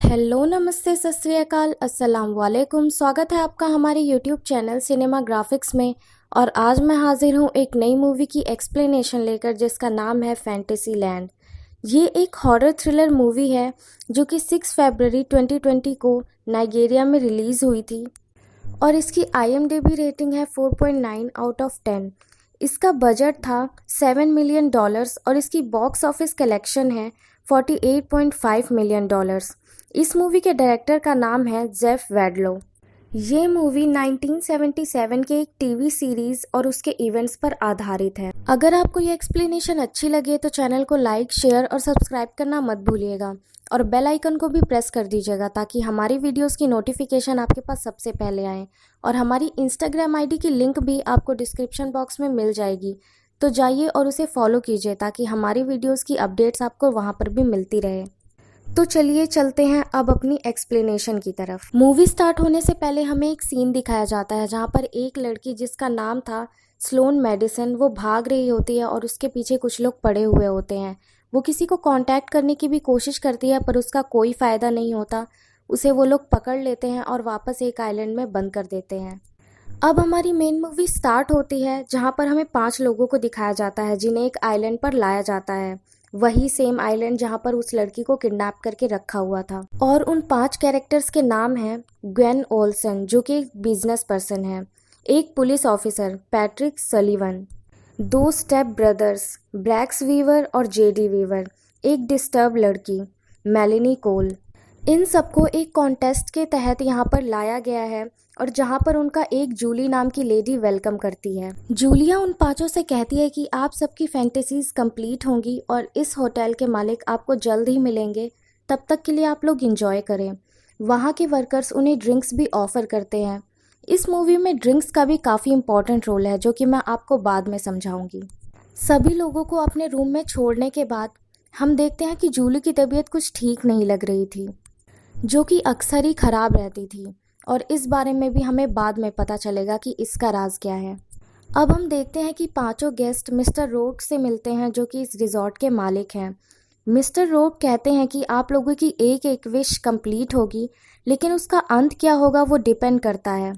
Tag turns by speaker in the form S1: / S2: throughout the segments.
S1: Hello नमस्ते सत श्री अकाल अस्सलाम वालेकुम। स्वागत है आपका हमारे यूट्यूब चैनल सिनेमा ग्राफिक्स में। और आज मैं हाजिर हूँ एक नई मूवी की एक्सप्लेनेशन लेकर जिसका नाम है फैंटेसी लैंड। ये एक हॉरर थ्रिलर मूवी है जो कि 6 फरवरी 2020 को नाइजीरिया में रिलीज़ हुई थी और इसकी IMDb रेटिंग है 4.9 आउट ऑफ 10। इसका बजट था $7 मिलियन और इसकी बॉक्स ऑफिस कलेक्शन है $48.5 मिलियन। इस मूवी के डायरेक्टर का नाम है जेफ वेडलो। ये मूवी 1977 के एक टीवी सीरीज और उसके इवेंट्स पर आधारित है। अगर आपको ये एक्सप्लेनेशन अच्छी लगे तो चैनल को लाइक, शेयर और सब्सक्राइब करना मत भूलिएगा और बेल आइकन को भी प्रेस कर दीजिएगा ताकि हमारी वीडियोस की नोटिफिकेशन आपके पास सबसे पहले आए। और हमारी इंस्टाग्राम ID की लिंक भी आपको डिस्क्रिप्शन बॉक्स में मिल जाएगी, तो जाइए और उसे फॉलो कीजिए ताकि हमारी वीडियोस की अपडेट्स आपको वहाँ पर भी मिलती रहे। तो चलिए चलते हैं अब अपनी एक्सप्लेनेशन की तरफ। मूवी स्टार्ट होने से पहले हमें एक सीन दिखाया जाता है जहाँ पर एक लड़की जिसका नाम था स्लोन मेडिसन, वो भाग रही होती है और उसके पीछे कुछ लोग पड़े हुए होते हैं। वो किसी को कांटेक्ट करने की भी कोशिश करती है पर उसका कोई फ़ायदा नहीं होता। उसे वो लोग पकड़ लेते हैं और वापस एक आइलैंड में बंद कर देते हैं। अब हमारी मेन मूवी स्टार्ट होती है जहाँ पर हमें 5 लोगों को दिखाया जाता है जिन्हें एक आइलैंड पर लाया जाता है, वही सेम आइलैंड जहाँ पर उस लड़की को किडनैप करके रखा हुआ था। और उन 5 कैरेक्टर्स के नाम हैं ग्वेन ओल्सन जो कि एक बिजनेस पर्सन है, एक police officer Patrick Sullivan, 2 step brothers Brax Weaver और JD वीवर, एक डिस्टर्ब लड़की मेलेनी कोल। इन सबको एक कॉन्टेस्ट के तहत यहाँ पर लाया गया है और जहाँ पर उनका एक जूली नाम की लेडी वेलकम करती है। जूलिया उन 5 से कहती है कि आप सबकी फैंटेसीज कंप्लीट होंगी और इस होटल के मालिक आपको जल्द ही मिलेंगे, तब तक के लिए आप लोग इंजॉय करें। वहाँ के वर्कर्स उन्हें ड्रिंक्स भी ऑफर करते हैं। इस मूवी में ड्रिंक्स का भी काफ़ी इम्पोर्टेंट रोल है जो कि मैं आपको बाद में समझाऊंगी। सभी लोगों को अपने रूम में छोड़ने के बाद हम देखते हैं कि जूली की तबीयत कुछ ठीक नहीं लग रही थी, जो कि अक्सर ही ख़राब रहती थी और इस बारे में भी हमें बाद में पता चलेगा कि इसका राज क्या है। अब हम देखते हैं कि 5 गेस्ट मिस्टर रोक से मिलते हैं जो कि इस रिजॉर्ट के मालिक हैं। मिस्टर रोक कहते हैं कि आप लोगों की एक एक विश कंप्लीट होगी, लेकिन उसका अंत क्या होगा वो डिपेंड करता है।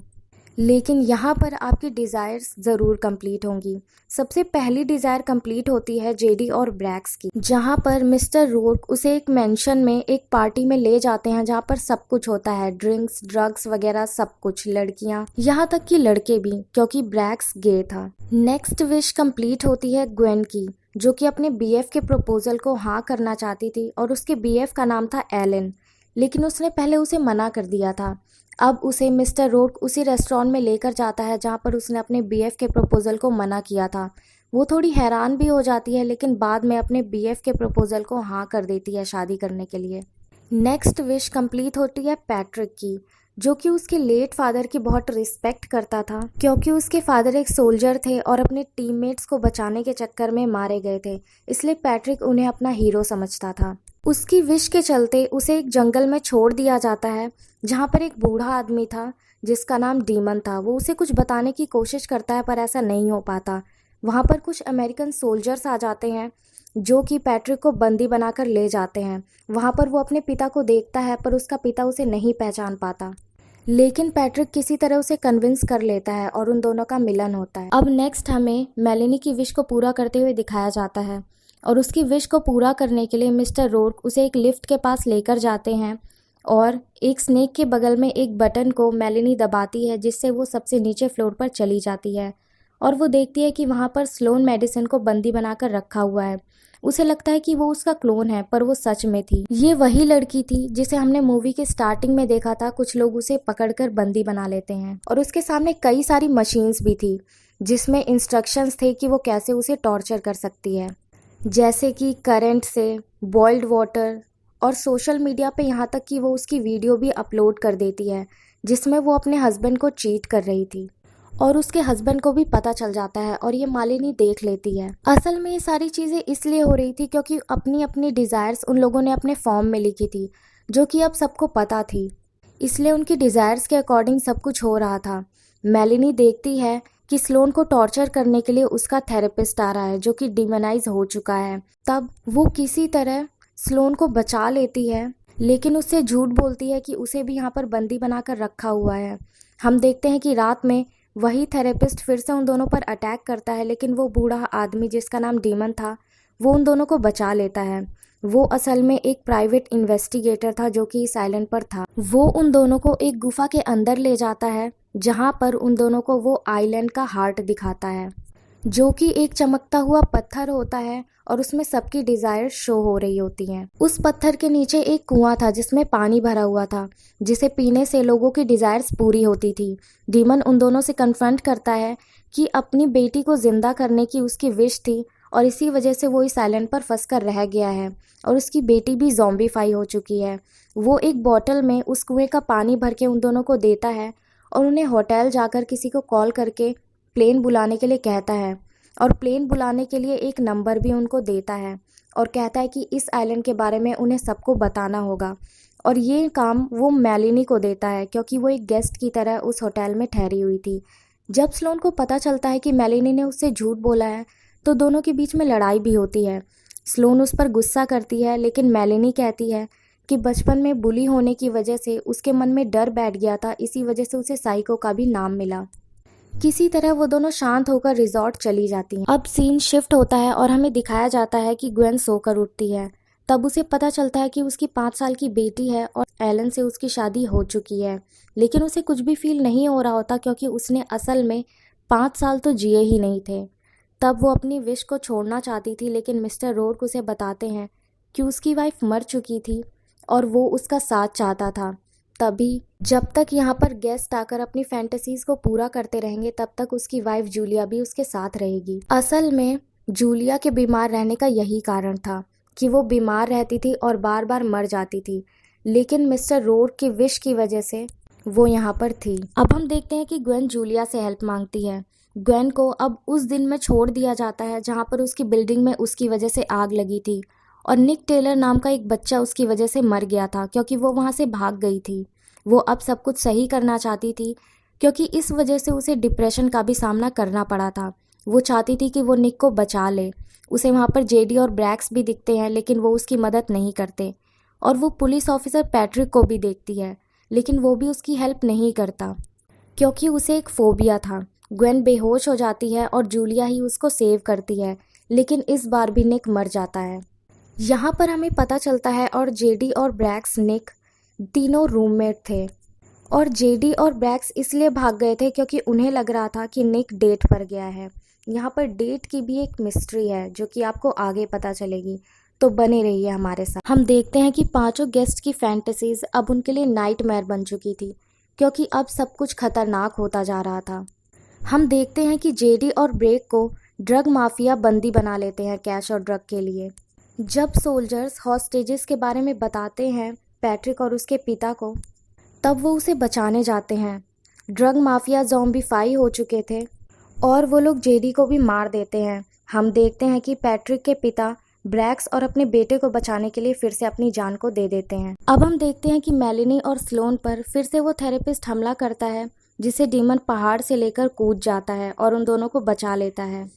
S1: लेकिन यहाँ पर आपकी डिज़ायर्स ज़रूर कंप्लीट होंगी। सबसे पहली डिज़ायर कंप्लीट होती है JD और ब्रैक्स की, जहाँ पर मिस्टर रोक उसे एक मेंशन में एक पार्टी में ले जाते हैं जहाँ पर सब कुछ होता है, ड्रिंक्स, ड्रग्स वगैरह सब कुछ, लड़कियाँ, यहाँ तक कि लड़के भी, क्योंकि ब्रैक्स गे था। नेक्स्ट विश कंप्लीट होती है ग्वेन की, जो कि अपने BF के प्रपोजल को हाँ करना चाहती थी और उसके BF का नाम था एलन, लेकिन उसने पहले उसे मना कर दिया था। अब उसे मिस्टर रोक उसी रेस्टोरेंट में लेकर जाता है जहाँ पर उसने अपने BF के प्रपोजल को मना किया था। वो थोड़ी हैरान भी हो जाती है लेकिन बाद में अपने BF के प्रपोजल को हाँ कर देती है शादी करने के लिए। नेक्स्ट विश कंप्लीट होती है पैट्रिक की, जो कि उसके लेट फादर की बहुत रिस्पेक्ट करता था क्योंकि उसके फादर एक सोल्जर थे और अपने टीममेट्स को बचाने के चक्कर में मारे गए थे, इसलिए पैट्रिक उन्हें अपना हीरो समझता था। उसकी विश के चलते उसे एक जंगल में छोड़ दिया जाता है जहाँ पर एक बूढ़ा आदमी था जिसका नाम डीमन था। वो उसे कुछ बताने की कोशिश करता है पर ऐसा नहीं हो पाता। वहाँ पर कुछ अमेरिकन सोल्जर्स आ जाते हैं जो कि पैट्रिक को बंदी बनाकर ले जाते हैं। वहाँ पर वो अपने पिता को देखता है पर उसका पिता उसे नहीं पहचान पाता, लेकिन पैट्रिक किसी तरह उसे कन्विंस कर लेता है और उन दोनों का मिलन होता है। अब नेक्स्ट हमें मेलेनी की विश को पूरा करते हुए दिखाया जाता है और उसकी विश को पूरा करने के लिए मिस्टर रोक उसे एक लिफ्ट के पास लेकर जाते हैं और एक स्नेक के बगल में एक बटन को मेलेनी दबाती है जिससे वो सबसे नीचे फ्लोर पर चली जाती है और वो देखती है कि वहाँ पर स्लोन मेडिसन को बंदी बनाकर रखा हुआ है। उसे लगता है कि वो उसका क्लोन है पर वो सच में थी। ये वही लड़की थी जिसे हमने मूवी के स्टार्टिंग में देखा था। कुछ लोग उसे पकड़कर बंदी बना लेते हैं और उसके सामने कई सारी मशीन्स भी थी जिसमें इंस्ट्रक्शंस थे कि वो कैसे उसे टॉर्चर कर सकती है, जैसे कि करंट से, बॉइल्ड वाटर और सोशल मीडिया पे, यहाँ तक कि वो उसकी वीडियो भी अपलोड कर देती है जिसमें वो अपने हस्बैंड को चीट कर रही थी और उसके हस्बैंड को भी पता चल जाता है और ये मालिनी देख लेती है। असल में ये सारी चीज़ें इसलिए हो रही थी क्योंकि अपनी अपनी डिज़ायर्स उन लोगों ने अपने फॉर्म में लिखी थी जो कि अब सबको पता थी, इसलिए उनकी डिज़ायर्स के अकॉर्डिंग सब कुछ हो रहा था। मेलेनी देखती है कि स्लोन को टॉर्चर करने के लिए उसका थेरेपिस्ट आ रहा है जो कि डिमोनाइज हो चुका है। तब वो किसी तरह स्लोन को बचा लेती है लेकिन उससे झूठ बोलती है कि उसे भी यहाँ पर बंदी बनाकर रखा हुआ है। हम देखते हैं कि रात में वही थेरेपिस्ट फिर से उन दोनों पर अटैक करता है, लेकिन वो बूढ़ा आदमी जिसका नाम डीमन था वो उन दोनों को बचा लेता है। वो असल में एक प्राइवेट इन्वेस्टिगेटर था जो कि इस आइलैंड पर था। वो उन दोनों को एक गुफा के अंदर ले जाता है जहाँ पर उन दोनों को वो आइलैंड का हार्ट दिखाता है, जो कि एक चमकता हुआ पत्थर होता है और उसमें सबकी डिजायर शो हो रही होती हैं। उस पत्थर के नीचे एक कुआं था जिसमें पानी भरा हुआ था, जिसे पीने से लोगों की डिजायर्स पूरी होती थी। डीमन उन दोनों से कन्फ्रंट करता है कि अपनी बेटी को जिंदा करने की उसकी विश थी और इसी वजह से वो इस आइलैंड पर फंस कर रह गया है और उसकी बेटी भी ज़ॉम्बीफाई हो चुकी है। वो एक बॉटल में उस कुएं का पानी भर के उन दोनों को देता है और उन्हें होटल जाकर किसी को कॉल करके प्लेन बुलाने के लिए कहता है और प्लेन बुलाने के लिए एक नंबर भी उनको देता है और कहता है कि इस आइलैंड के बारे में उन्हें सबको बताना होगा। और ये काम वो मेलिनी को देता है क्योंकि वो एक गेस्ट की तरह उस होटल में ठहरी हुई थी। जब स्लोन को पता चलता है कि मेलिनी ने उससे झूठ बोला है तो दोनों के बीच में लड़ाई भी होती है। स्लोन उस पर गुस्सा करती है, लेकिन मेलिनी कहती है कि बचपन में बुली होने की वजह से उसके मन में डर बैठ गया था, इसी वजह से उसे साइको का भी नाम मिला। किसी तरह वो दोनों शांत होकर रिजॉर्ट चली जाती हैं। अब सीन शिफ्ट होता है और हमें दिखाया जाता है कि ग्वेन सोकर उठती है। तब उसे पता चलता है कि उसकी 5 साल की बेटी है और एलन से उसकी शादी हो चुकी है, लेकिन उसे कुछ भी फील नहीं हो रहा होता क्योंकि उसने असल में 5 साल तो जिए ही नहीं थे। तब वो अपनी विश को छोड़ना चाहती थी, लेकिन मिस्टर रोर्क उसे बताते हैं कि उसकी वाइफ मर चुकी थी और वो उसका साथ चाहता था। तभी जब तक यहाँ पर गेस्ट आकर अपनी फैंटेसीज को पूरा करते रहेंगे तब तक उसकी वाइफ जूलिया भी उसके साथ रहेगी। असल में जूलिया के बीमार रहने का यही कारण था कि वो बीमार रहती थी और बार बार मर जाती थी, लेकिन मिस्टर रोर्क की विश की वजह से वो यहाँ पर थी। अब हम देखते हैं कि ग्वेन जूलिया से हेल्प मांगती है। ग्वेन को अब उस दिन में छोड़ दिया जाता है जहाँ पर उसकी बिल्डिंग में उसकी वजह से आग लगी थी और निक टेलर नाम का एक बच्चा उसकी वजह से मर गया था क्योंकि वो वहाँ से भाग गई थी। वो अब सब कुछ सही करना चाहती थी क्योंकि इस वजह से उसे डिप्रेशन का भी सामना करना पड़ा था। वो चाहती थी कि वो निक को बचा ले। उसे वहाँ पर जेडी और ब्रैक्स भी दिखते हैं, लेकिन वो उसकी मदद नहीं करते। और वो पुलिस ऑफिसर पैट्रिक को भी देखती है, लेकिन वो भी उसकी हेल्प नहीं करता क्योंकि उसे एक फोबिया था। ग्वेन बेहोश हो जाती है और जूलिया ही उसको सेव करती है, लेकिन इस बार भी निक मर जाता है। यहाँ पर हमें पता चलता है और जेडी और ब्रैक्स निक तीनों रूममेट थे और जेडी और ब्रैक्स इसलिए भाग गए थे क्योंकि उन्हें लग रहा था कि निक डेट पर गया है। यहाँ पर डेट की भी एक मिस्ट्री है जो कि आपको आगे पता चलेगी, तो बने रहिए हमारे साथ। हम देखते हैं कि पांचों गेस्ट की फैंटेसीज अब उनके लिए नाइटमेयर बन चुकी थी क्योंकि अब सब कुछ खतरनाक होता जा रहा था। हम देखते हैं कि जेडी और ब्रेक को ड्रग माफिया बंदी बना लेते हैं कैश और ड्रग के लिए। जब सोल्जर्स हॉस्टेजेस के बारे में बताते हैं पैट्रिक और उसके पिता को, तब वो उसे बचाने जाते हैं। ड्रग माफिया ज़ॉम्बीफाई हो चुके थे और वो लोग जेडी को भी मार देते हैं। हम देखते हैं कि पैट्रिक के पिता ब्रैक्स और अपने बेटे को बचाने के लिए फिर से अपनी जान को दे देते हैं। अब हम देखते हैं कि मेलिनी और स्लोन पर फिर से वो थेरेपिस्ट हमला करता है, जिसे डीमन पहाड़ से लेकर कूद जाता है और उन दोनों को बचा लेता है।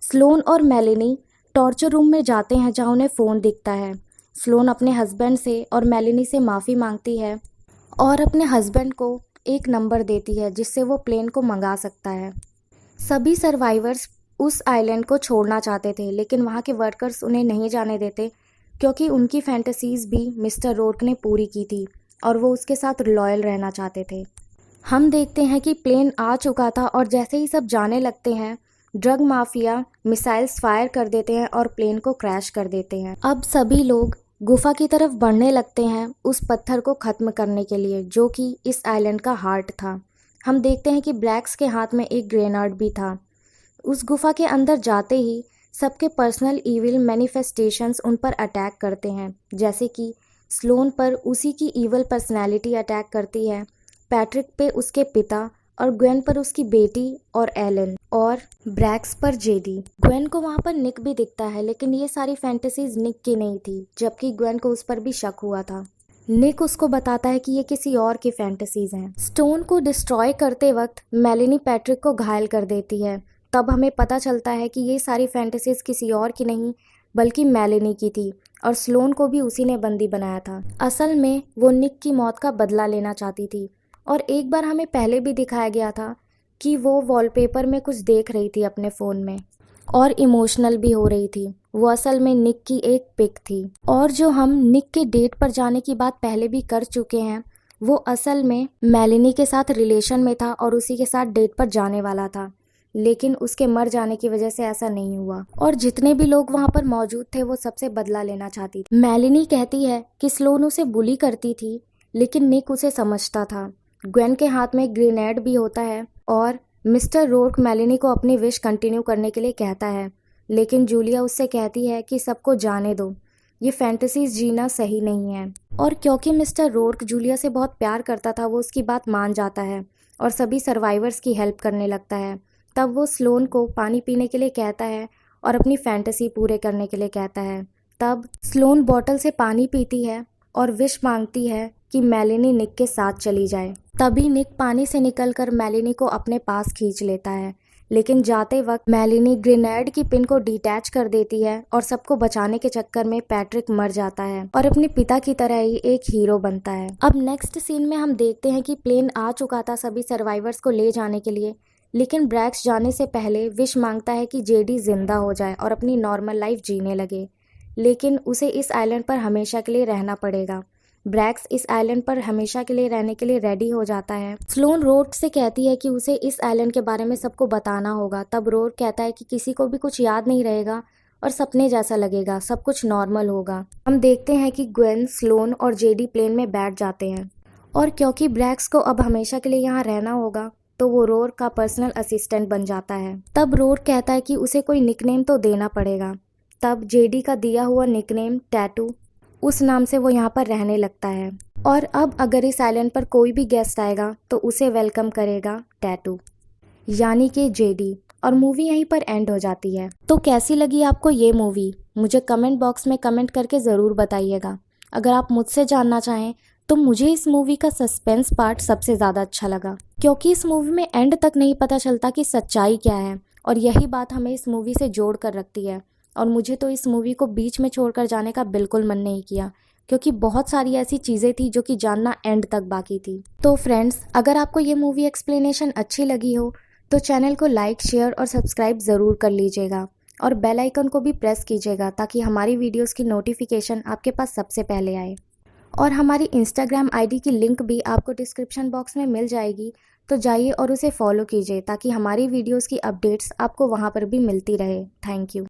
S1: स्लोन और मेलिनी टॉर्चर रूम में जाते हैं जहाँ उन्हें फ़ोन दिखता है। स्लोन अपने हस्बैंड से और मेलिनी से माफ़ी मांगती है और अपने हस्बैंड को एक नंबर देती है जिससे वो प्लेन को मंगा सकता है। सभी सर्वाइवर्स उस आइलैंड को छोड़ना चाहते थे, लेकिन वहाँ के वर्कर्स उन्हें नहीं जाने देते क्योंकि उनकी फैंटेसीज भी मिस्टर रोर्क ने पूरी की थी और वो उसके साथ लॉयल रहना चाहते थे। हम देखते हैं कि प्लेन आ चुका था और जैसे ही सब जाने लगते हैं ड्रग माफिया मिसाइल्स फायर कर देते हैं और प्लेन को क्रैश कर देते हैं। अब सभी लोग गुफा की तरफ बढ़ने लगते हैं उस पत्थर को ख़त्म करने के लिए जो कि इस आइलैंड का हार्ट था। हम देखते हैं कि ब्लैक्स के हाथ में एक ग्रेनेड भी था। उस गुफा के अंदर जाते ही सबके पर्सनल इविल मैनिफेस्टेशंस उन पर अटैक करते हैं, जैसे कि स्लोन पर उसी की इविल पर्सनैलिटी अटैक करती है, पैट्रिक पे उसके पिता और ग्वेन पर उसकी बेटी और एलन, और ब्रैक्स पर जेडी। ग्वेन को वहाँ पर निक भी दिखता है, लेकिन ये सारी फैंटेसीज निक की नहीं थी, जबकि ग्वेन को उस पर भी शक हुआ था। निक उसको बताता है कि ये किसी और की फैंटेसीज हैं। स्टोन को डिस्ट्रॉय करते वक्त मेलिनी पैट्रिक को घायल कर देती है। तब हमें पता चलता है कि ये सारी फैंटेसीज किसी और की नहीं बल्कि मेलिनी की थी और स्लोन को भी उसी ने बंदी बनाया था। असल में वो निक की मौत का बदला लेना चाहती थी। और एक बार हमें पहले भी दिखाया गया था कि वो वॉलपेपर में कुछ देख रही थी अपने फ़ोन में और इमोशनल भी हो रही थी। वो असल में निक की एक पिक थी। और जो हम निक के डेट पर जाने की बात पहले भी कर चुके हैं, वो असल में मेलिनी के साथ रिलेशन में था और उसी के साथ डेट पर जाने वाला था, लेकिन उसके मर जाने की वजह से ऐसा नहीं हुआ। और जितने भी लोग वहाँ पर मौजूद थे वो सबसे बदला लेना चाहती थी। मेलिनी कहती है कि स्लोन उसे बुली करती थी, लेकिन निक उसे समझता था। ग्वेन के हाथ में ग्रेनेड भी होता है और मिस्टर रोर्क मेलिनी को अपनी विश कंटिन्यू करने के लिए कहता है, लेकिन जूलिया उससे कहती है कि सबको जाने दो, ये फैंटेसीज जीना सही नहीं है। और क्योंकि मिस्टर रोर्क जूलिया से बहुत प्यार करता था, वो उसकी बात मान जाता है और सभी सर्वाइवर्स की हेल्प करने लगता है। तब वो स्लोन को पानी पीने के लिए कहता है और अपनी फैंटेसी पूरे करने के लिए कहता है। तब स्लोन बॉटल से पानी पीती है और विश मांगती है कि मेलिनी निक के साथ चली जाए। तभी निक पानी से निकलकर मेलिनी को अपने पास खींच लेता है, लेकिन जाते वक्त मेलिनी ग्रेनेड की पिन को डिटैच कर देती है और सबको बचाने के चक्कर में पैट्रिक मर जाता है और अपने पिता की तरह ही एक हीरो बनता है। अब नेक्स्ट सीन में हम देखते हैं कि प्लेन आ चुका था सभी सर्वाइवर्स को ले जाने के लिए, लेकिन ब्रैक्स जाने से पहले विश मांगता है कि जेडी जिंदा हो जाए और अपनी नॉर्मल लाइफ जीने लगे, लेकिन उसे इस आइलैंड पर हमेशा के लिए रहना पड़ेगा। ब्रैक्स इस आइलैंड पर हमेशा के लिए रहने के लिए रेडी हो जाता है। स्लोन रोर्क से कहती है कि उसे इस आइलैंड के बारे में सबको बताना होगा। तब रोर्क कहता है कि किसी को भी कुछ याद नहीं रहेगा और सपने जैसा लगेगा, सब कुछ नॉर्मल होगा। हम देखते हैं कि ग्वेन, स्लोन और जेडी प्लेन में बैठ जाते हैं और क्योंकि ब्रैक्स को अब हमेशा के लिए यहाँ रहना होगा तो वो रोर्क का पर्सनल असिस्टेंट बन जाता है। तब रोर्क कहता है कि उसे कोई निकनेम तो देना पड़ेगा। तब जेडी का दिया हुआ निकनेम टैटू, उस नाम से वो यहाँ पर रहने लगता है। और अब अगर इस आइलैंड पर कोई भी गेस्ट आएगा तो उसे वेलकम करेगा टैटू, यानी कि जेडी। और मूवी यहीं पर एंड हो जाती है। तो कैसी लगी आपको ये मूवी, मुझे कमेंट बॉक्स में कमेंट करके ज़रूर बताइएगा। अगर आप मुझसे जानना चाहें तो मुझे इस मूवी का सस्पेंस पार्ट सबसे ज़्यादा अच्छा लगा, क्योंकि इस मूवी में एंड तक नहीं पता चलता कि सच्चाई क्या है, और यही बात हमें इस मूवी से जोड़ कर रखती है। और मुझे तो इस मूवी को बीच में छोड़कर जाने का बिल्कुल मन नहीं किया, क्योंकि बहुत सारी ऐसी चीज़ें थी जो कि जानना एंड तक बाकी थी। तो फ्रेंड्स, अगर आपको ये मूवी एक्सप्लेनेशन अच्छी लगी हो तो चैनल को लाइक, शेयर और सब्सक्राइब ज़रूर कर लीजिएगा और बेल आइकन को भी प्रेस कीजिएगा ताकि हमारी वीडियोस की नोटिफिकेशन आपके पास सबसे पहले आए। और हमारी इंस्टाग्राम आईडी की लिंक भी आपको डिस्क्रिप्शन बॉक्स में मिल जाएगी, तो जाइए और उसे फॉलो कीजिए ताकि हमारी वीडियोस की अपडेट्स आपको वहाँ पर भी मिलती रहे। Thank you.